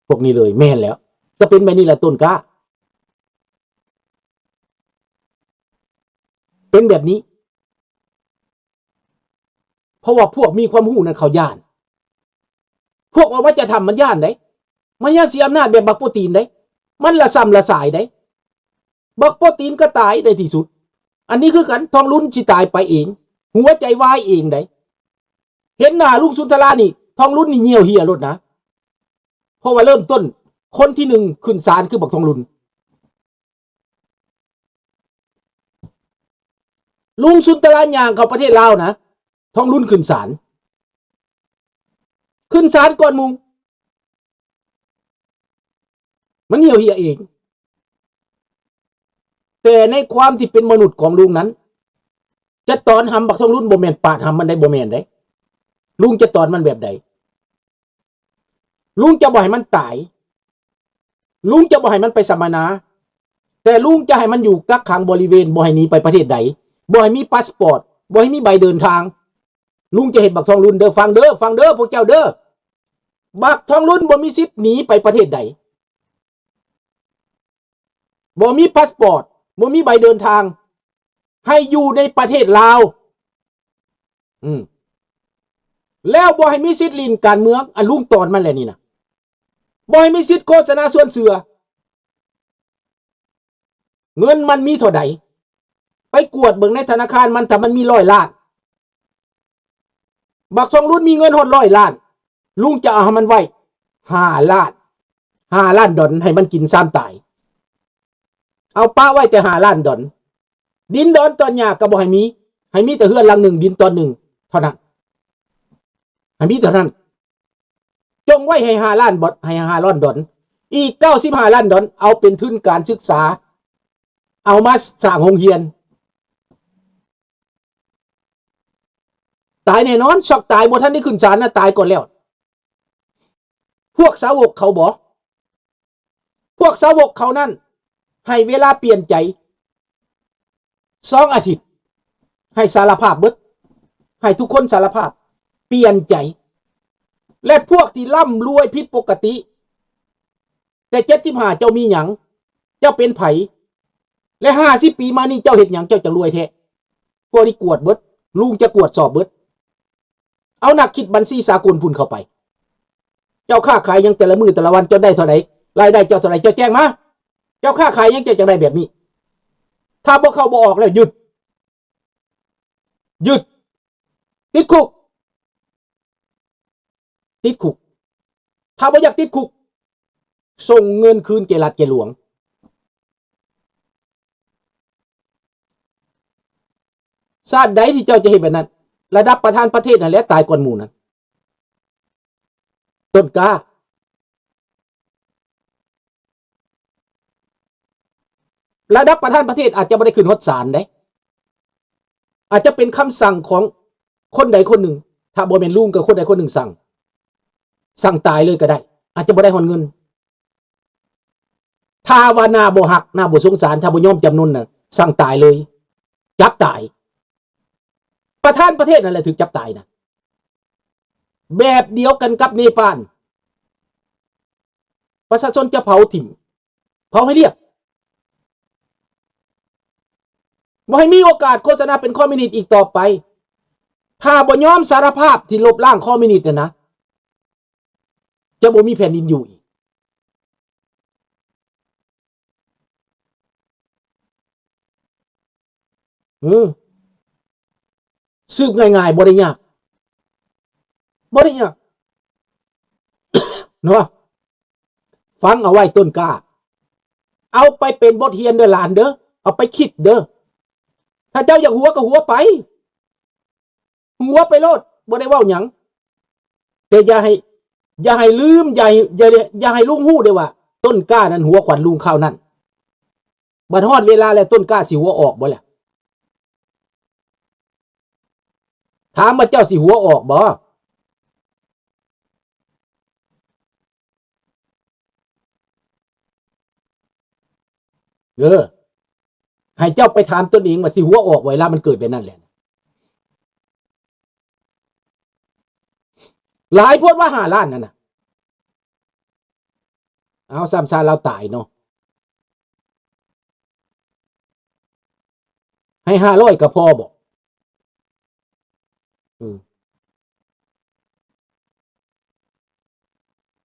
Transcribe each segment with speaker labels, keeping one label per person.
Speaker 1: พวกนี้เลยแม่นแล้วก็เป็นแบบนี้แหละต้นกล้าเป็นแบบนี้เพราะว่าพวกมีความรู้นั้นเขาย่านพวกว่าจะทำมันย่านได้มันย่านเสียอำนาจแบบบักโปรตีนได้มันละซ้ำละสายได้บักโปรตีนก็ตายในที่สุดอันนี้คือกันทองลุ้นสิตายไปเองหัวใจวายเองได้เห็นหน้าลุงสุนทรานี่ทองลุ้นนี่เหี่ยวเหี่ยรถนะเพราะว่าเริ่มต้นคนที่หนึ่งขึ้นศาลคือบักทองลุ้นลุงสุนทราย่างเข้าประเทศลาวนะทองลุ้นขึ้นศาลก่อนมุงมันเหี่ยวเหี่ยเองแต่ในความที่เป็นมนุษย์ของลุงนั้นจะตอนหำบักทองลุ้นบ่แม่นปาดหำมันได้บ่แม่นได้ลุงจะตอนมันแบบใดลุงจะบ่ให้มันตายลุงจะบ่ให้มันไปสัมมนาแต่ลุงจะให้มันอยู่กักขังบริเวณบ่ให้หนีไปประเทศใดบ่ให้มีพาสปอร์ตบ่ให้มีใบเดินทางลุงจะเห็นบักทองลุ้นเด้อฟังเด้อพวกเจ้าเด้อบักทองลุ้นบ่มีสิทธิ์หนีไปประเทศใดบ่มีพาสปอร์ตบ่มีใบเดินทางให้อยู่ในประเทศลาวแล้วบ่ให้มีสิทธิ์ลิ้นการเมืองอันลุงตอนมันแหละนี่นะบ่ให้มีสิทธิ์โฆษณาส่วนเสือเงินมันมีเท่าใดไปกวดเบิ่งในธนาคารมันถ้ามันมี100 ล้านบักทองลุ้นมีเงินฮอด100 ล้านลุงจะเอาให้มันไว้5 ล้านดอลให้มันกินซ้ำตายเอาป้าไว้แต่5 ล้านดอลดินดอนตอนหญ้าก็บ่ให้มีแต่เฮือนหลังหนึ่งดินตอนหนึ่งเท่านั้นให้มีเท่านั้นจงไว้ให้5 ล้านบอทให้5 ล้านดอลอีก95 ล้านดอลเอาเป็นทุนการศึกษาเอามาสร้างโรงเรียนตายแน่นอนช็อกตายบ่ทันได้ขึ้นศาลนะตายก่อนแล้วพวกสาวกเขาบอกพวกสาวกเขานั่นให้เวลาเปลี่ยนใจ2 อาทิตย์ให้สารภาพเบิดให้ทุกคนสารภาพเปลี่ยนใจและพวกที่ร่ำรวยผิดปกติแต่75เจ้ามีหยังเจ้าเป็นไผและ50 ปีมานี่เจ้าเฮ็ดหยังเจ้าจะรวยแท้พวกนี้กวดเบิดลุงจะกวดสอบเบิดเอานักคิดบัญชีสากลพุ่นเข้าไปเจ้าค้าขายยังแต่ละมื้อแต่ละวันเจ้าได้เท่าไหร่รายได้เจ้าเท่าไหร่เจ้าแจ้งมาเจ้าค้าขายยังเจ้าจะได้แบบนี้ถ้าบ่เข้าบ่ออกแล้วหยุดติดคุกถ้าบ่อยากติดคุกส่งเงินคืนแก่รัฐแก่หลวงชาติใดที่เจ้าจะเห็นแบบนั้นระดับประธานประเทศนั่นแหละตายก่อนหมู่นั้นต้นกล้าระดับประธานประเทศอาจจะไม่ได้ขึ้นฮอดศาลได้อาจจะเป็นคำสั่งของคนใดคนหนึ่งถ้าบ่แม่นลุงกับคนใดคนหนึ่งสั่งตายเลยก็ได้อาจจะบ่ได้ฮอดเงินถ้าว่าหน้าบ่ฮักหน้าบ่สงสารถ้าบ่ยอมจำนนน่ะสั่งตายเลยจับตายประธานประเทศนั่นแหละถึงจับตายนะแบบเดียวกันกับเนปาลประชาชนจะเผาถิ่มเผาให้เรียบบ่ให้มีโอกาสโฆษณาเป็นคอมมิวนิสต์อีกต่อไปถ้าบ่ยอมสารภาพที่ลบล้างคอมมิวนิสต์นะจะบ่มีแผ่นดินอยู่อีกสืบง่ายๆบ่ได้ยากเนาะฟังเอาไว้ต้นกล้าเอาไปเป็นบทเรียนเด้อหลานเด้อเอาไปคิดเด้อถ้าเจ้าอยากหัวก็หัวไปโลดบ่ได้เว้าหยังแต่อย่าให้ลืมอย่าให้ลุงฮู้เด้อว่าต้นกล้านั้นหัวขวัญลุงข้าวนั้นบัดฮอดเวลาแล้วต้นกล้าสิหัวออกบ่ล่ะถามว่าเจ้าสิหัวออกบ่ให้เจ้าไปถามตนเองว่าสิหัวออกเวลามันเกิดแบบนั้นแหละหลายพูดว่า5 ล้านนั่นน่ะ เอาซ้ำซาเราตายเนาะให้500ก็พอบ่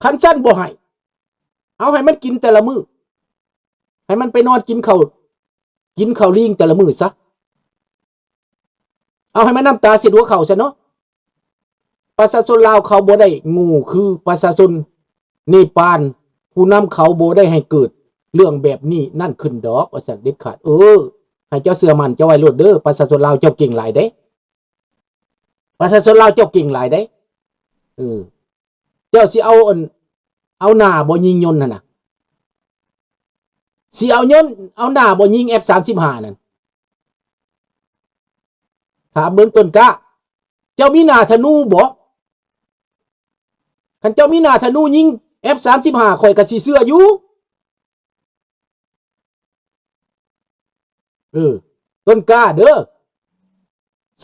Speaker 1: คันสั้นบ่ให้เอาให้มันกินแต่ละมื้อให้มันไปนอนกินข้าวลิงแต่ละมื้อซะเอาให้มันน้ำตาเสียดหัวเข่าซะเนาะประชาชนลาวเขาบ่ได้งูคือประชาชนเนปาลผู้นำเขาบ่ได้ให้เกิดเรื่องแบบนี้นั่นขึ้นดอกว่าซั่นเด็ดขาดให้เจ้าเสือมันเจ้าไว้โลดเด้อประชาชนลาวเจ้าเก่งหลายเด้ประชาชนลาวเจ้าเก่งหลายเด้เจ้าสิเอาหน้าบ่ยิงยนต์นั่นน่ะสิเอาหน้าบ่ยิง F35 นั่นถามเบิ่งต้นกะเจ้ามีหน้าธนูบ่คันเจ้ามีหน้าธนูยิง F35 ข่อยก็สิเชื่ออยู่ต้นกล้าเด้อ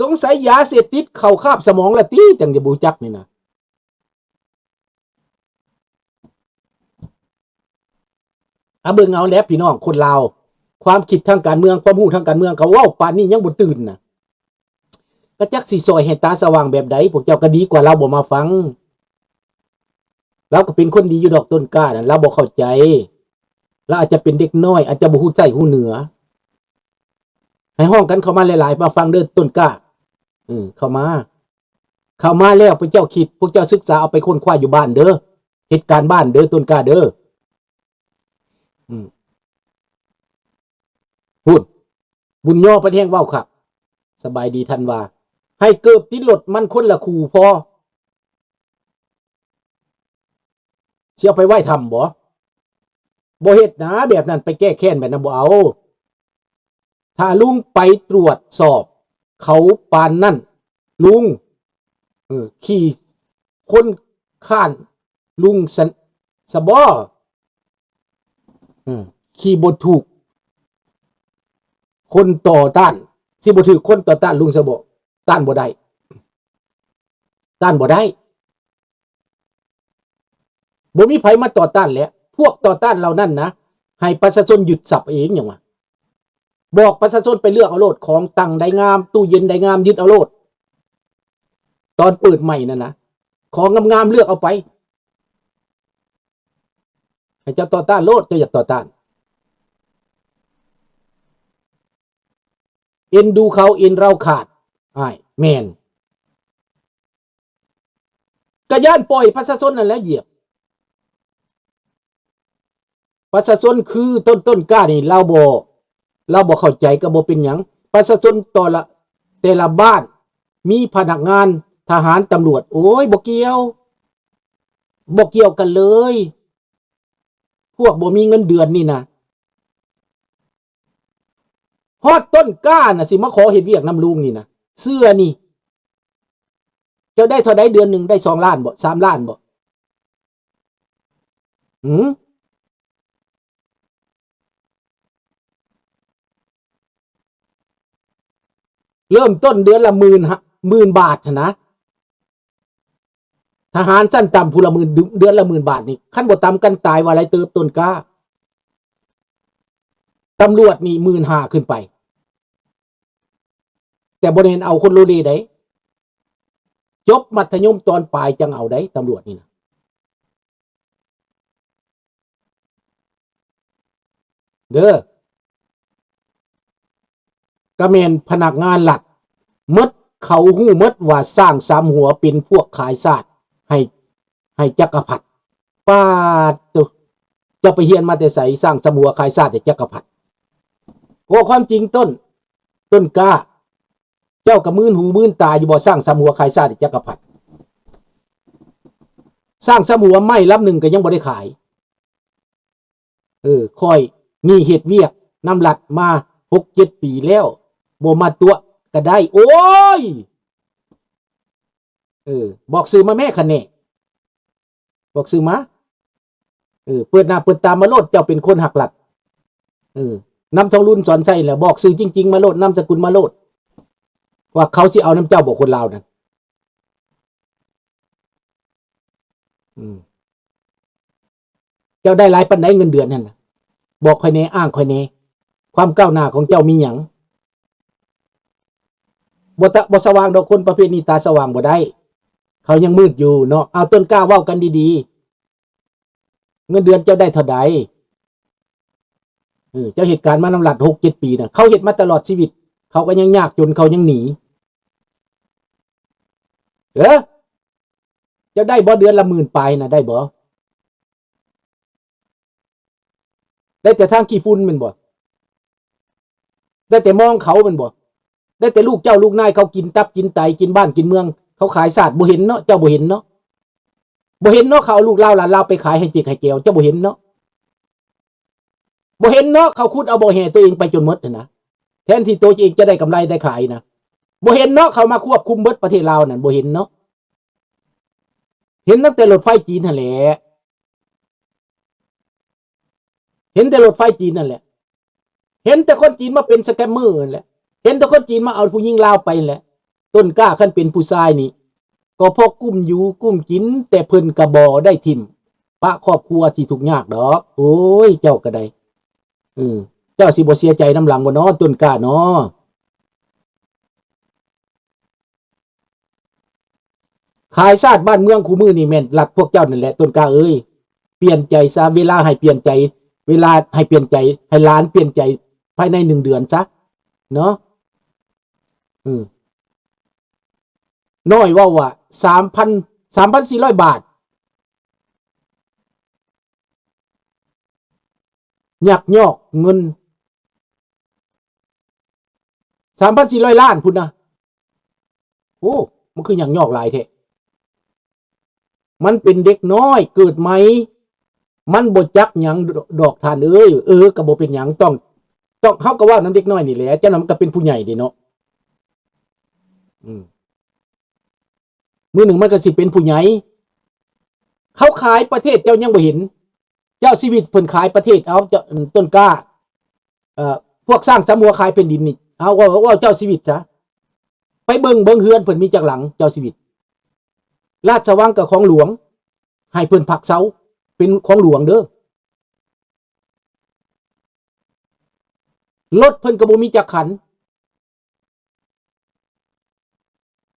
Speaker 1: สงสัยยาเสพติดเข้าคาบสมองละติจังจะบ่จักนี่นะเบิ่งเอาแล้วพี่น้องคนลาวความคิดทางการเมืองความรู้ทางการเมืองเขาเว้าปานนี้ยังบ่ตื่นน่ะก็จักสิซอยให้ตาสว่างแบบใดพวกเจ้าก็ดีกว่าเราบ่มาฟังเราก็เป็นคนดีอยู่ดอกต้นกล้าน่ะเราบ่เข้าใจเราอาจจะเป็นเด็กน้อยอาจจะบ่ฮู้ใต้ฮู้เหนือให้ห้องกันเข้ามาหลายๆมาฟังเด้อต้นกล้าเข้ามาแล้วพวกเจ้าคิดพวกเจ้าศึกษาเอาไปค้นคว้าอยู่บ้านเด้อเหตุการณ์บ้านเด้อต้นกล้าเด้อพูดบุญย่อประเทงเว้าครับสบายดีทันว่าให้เกิบติดรถมันคนละคู่พอเสียไปไหว้ทำบ่เฮ็ดนะแบบนั้นไปแก้แค้นแบบนั้นบ่เอาถ้าลุงไปตรวจสอบเขาปานนั่นลุงขี่คนข้านลุงสะบอขี่บ่ถูกคนต่อต้านสิบ่ถูกคนต่อต้านลุงสะบอต้านบ่ได้บ่มีไผมาต่อต้านแล้วพวกต่อต้านเรานั่นนะให้ประชาชนหยุดสับเองหยังวะบอกประชาชนไปเลือกเอาโลดของตั้งได้งามตู้เย็นได้งามยึดเอาโลดตอนเปิดใหม่นั่นนะของงามๆเลือกเอาไปให้เจ้าต่อต้านโลดเจ้าอยากต่อต้านเอ็นดูเขาเอ็นเราขาดแม่นกะย่านปล่อยประชาชนนั่นแล้วเหยียบประชาชนคือต้นกล้านี่เราบ่เข้าใจก็บ่เป็นหยังประชาชนแต่ละบ้านมีพนักงานทหารตำรวจโอ้ยบ่เกี่ยวกันเลยพวกบ่มีเงินเดือนนี่นะฮอดต้นกล้าน่ะสิมาขอเฮ็ดเวียกนำลุงนี่นะเสื้อนี่เจ้าได้เท่าใดเดือนนึงได้2 ล้านบ่3 ล้านบ่เริ่มต้นเดือนละ10,000 บาทนะทหารสั้นต่ำผู้ละ10,000เดือนละ10,000 บาทนี่ขั้นบ่ต่ำกันตายว่าอะไรเติบต้นกล้าตำรวจนี่15,000ขึ้นไปแต่บ่ได้เห็นเอาคนโลเลได้จบมัธยมตอนปลายจังเอาได้ตำรวจนี่นะเด้อก็แม่นพนักงานหลักมดเขาฮู้มดว่าสร้าง3หัวเป็นพวกขายชาติให้จักรพรรดิป้าตุจะไปเฮียนมาแต่ไสสร้าง3หัวขายชาติให้จักรพรรดิโอ้ความจริงต้นกล้าเจ้ากับมื่นหูมื่นตาอยู่บ่สร้าง3หัวขายชาติให้จักรพรรดิสร้าง3หัวไม่ลำหนึ่งก็ยังบ่ได้ขายค่อยมีเหตุเวียกนำหลัดมา 6-7 ปีแล้วบ่มาตัวก็ได้โอ้ยบอกซื้อมาแม่คะแนนบอกซื้อมาเปิดหน้าเปิดตามาโลดเจ้าเป็นคนหักหลัดนำทองรุ่นสอนใส่แหละบอกซื้อจริงๆมาโลดนำสกุลมาโลดว่าเขาสิเอาน้ำเจ้าบอกคนลาวนั่น เจ้าได้หลายปานใดเงินเดือนนั่นน่ะบอกค่อยแน่อ้างค่อยแน่ความก้าวหน้าของเจ้ามีหยังบ่สว่างดอกคนประเภทนี้ตาสว่างบ่ได้เขายังมืดอยู่เนาะเอาต้นกล้าเว้ากันดีๆเงินเดือนเจ้าได้เท่าใดเจ้าเหตุการณ์มานำหลัด 6-7 ปีน่ะเขาเฮ็ดมาตลอดชีวิตเขาก็ยังยากจนเขายังหนีเจ้าได้บ่เดือนละ10,000ปลายน่ะได้บ่ได้แต่ทางขี้ฝุ่นแม่นบ่ได้แต่มองเขาแม่นบ่ได้แต่ลูกเจ้าลูกนายเขากินตับกินไตกินบ้านกินเมืองเขาขายศาสตร์บ่เห็นเนาะเจ้าบ่เห็นเนาะบ่เห็นเนาะเขาเอาลูกเล่าหลานเล่าไปขายให้จิกให้แก้วเจ้าบ่เห็นเนาะบ่เห็นเนาะเขาขุดเอาบ่อแห่ตัวเองไปจนหมดนะแทนที่ตัวเองจะได้กำไรได้ขายนะบ่เห็นเนาะเขามาควบคุมเบิดประเทศลาวนั่นบ่เห็นเนาะเห็นตั้งแต่รถไฟจีนนั่นแหละเห็นแต่รถไฟจีนนั่นแหละเห็นแต่คนจีนมาเป็นสแกมเมอร์นั่นแหละเห็นแต่คนจีนมาเอาผู้หญิงลาวไปแหละต้นกล้าคันเป็นผู้ชายนี่ก็พอกุ้มอยู่กุ้มกินแต่เพิ่นกระบ่ได้ทิ่มปะครอบครัวที่ทุกข์ยากดอกโอ้ยเจ้าก็ได้เจ้าสิบ่เสียใจน้ำหลังบ่เนาะต้นกล้าเนาะขายชาติบ้านเมืองคู่มือนี่แม่นหลักพวกเจ้านั่นแหละต้นกล้าเอ้ยเปลี่ยนใจซะเวลาให้เปลี่ยนใจเวลาให้เปลี่ยนใจให้หลานเปลี่ยนใจภายใน1 เดือนซะเนาะน้อยว่า 3,400 บาทยักยอกเงิน 3,400 ล้านพุ่นนะโอ้มันคือยักยอกหลายแท้มันเป็นเด็กน้อยเกิดใหม่มันบ่จักหยังดอกทานเอ้ยก็บ่เป็นหยังต้องเฮาก็ว่านํเด็กน้อยนี่แหละจังนั้นมันก็เป็นผู้ใหญ่เด้เนาะมื้อหนึ่งมันก็สิเป็นผู้ใหญ่เขาขายประเทศเจ้ายังบ่เห็นเจ้าชีวิตเพิ่นขายประเทศเอาเจ้าต้นกล้าพวกสร้างสำหัวขายแผ่นดินนี่เอาว่าเจ้าชีวิตซะไปเบิ่งเฮือนเพิ่นมีจักหลังเจ้าชีวิตราชวังกับของหลวงให้เพิ่นพักเซาเป็นของหลวงเด้อรถเพิ่นก็บ่มีจักขัน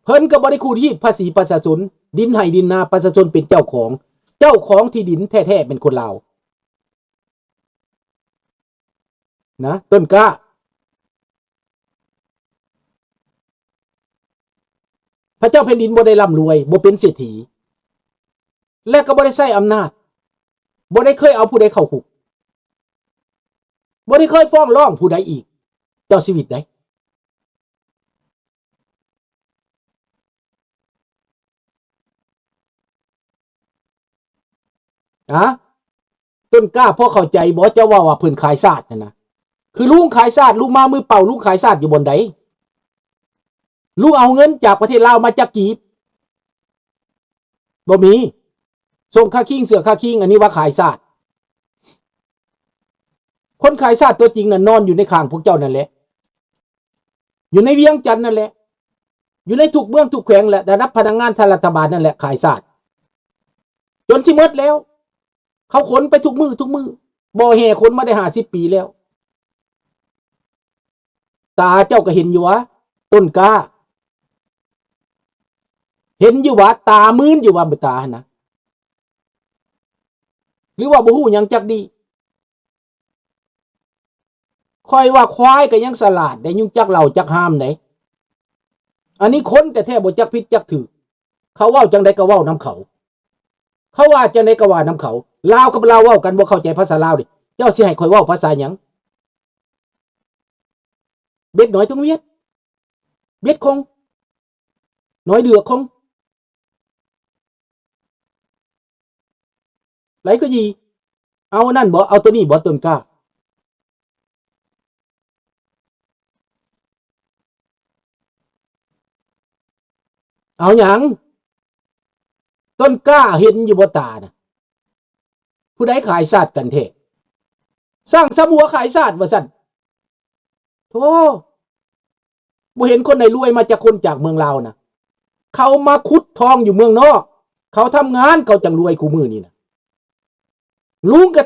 Speaker 1: เพิ่นก็บ่ได้คู่ที่ภาษีประชาชนดินให้ดินนาประชาชนเป็นเจ้าของที่ดินแท้ๆเป็นคนลาวนะต้นกล้าพระเจ้าแผ่นดินบ่ได้ร่ำรวยบ่เป็นเศรษฐีและก็บ่ได้ใช้อำนาจบ่ได้เคยเอาผู้ใดเข้าคุกบ่ได้เคยฟ้องร้องผู้ใดอีกเจ้าชีวิตได้ต้นกล้าพอเข้าใจบ่เจ้าว่าเพิ่นขายชาตินั่นนะคือลุงขายชาติลุงมามือเปล่าลุงขายชาติอยู่บนใดลุงเอาเงินจากประเทศลาวมาจากกีบบ่มีส่งค่าคิงเสือค่าคิงอันนี้ว่าขายชาติคนขายชาติตัวจริงน่ะนอนอยู่ในข้างพวกเจ้านั่นแหละอยู่ในเวียงจันทน์นั่นแหละอยู่ในทุกเมืองทุกแขวงแหละได้รับพนักงานทางรัฐบาลนั่นแหละขายชาติจนสิหมดแล้วเขาขนไปทุกมือบ่อแห่ขนมาได้50 ปีแล้วตาเจ้าก็เห็นอยู่วะต้นกล้าเห็นอยู่ว่าตามื้นอยู่ว่าบ่ตานะหรือว่าบ่ฮู้หยังจักดีค่อยว่าควายก็ยังสลาดได้ยุ่งจักเหล่าจักห้ามไหนอันนี้คนแต่แท้บ่จักผิดจักถูกเขาเว้าจังได๋ก็เว้านำเขาว่าจังได๋ก็ว่านำเขาลาวกับลาวเว้ากันบ่เข้าใจภาษาลาวดิเจ้าสิให้ข่อยเว้าภาษาหยังเบ็ดน้อยต้องเวียดเบ็ดคงน้อยเดือคงไหลก็ยีเอานั่นบ่เอาตัวนี้บ่ต้นกล้าเอาหยังต้นกล้าเห็นอยู่บ่ตาน่ะผู้ใดขายชาติกันแท้สร้างสำหัวขายชาติว่าซั่นโธ่บ่เห็นคนไหนรวยมาจากคนจากเมืองลาวนะเขามาขุดทองอยู่เมืองนอกเขาทำงานเขาจังรวยคู่มือนี่นะ ลุงก็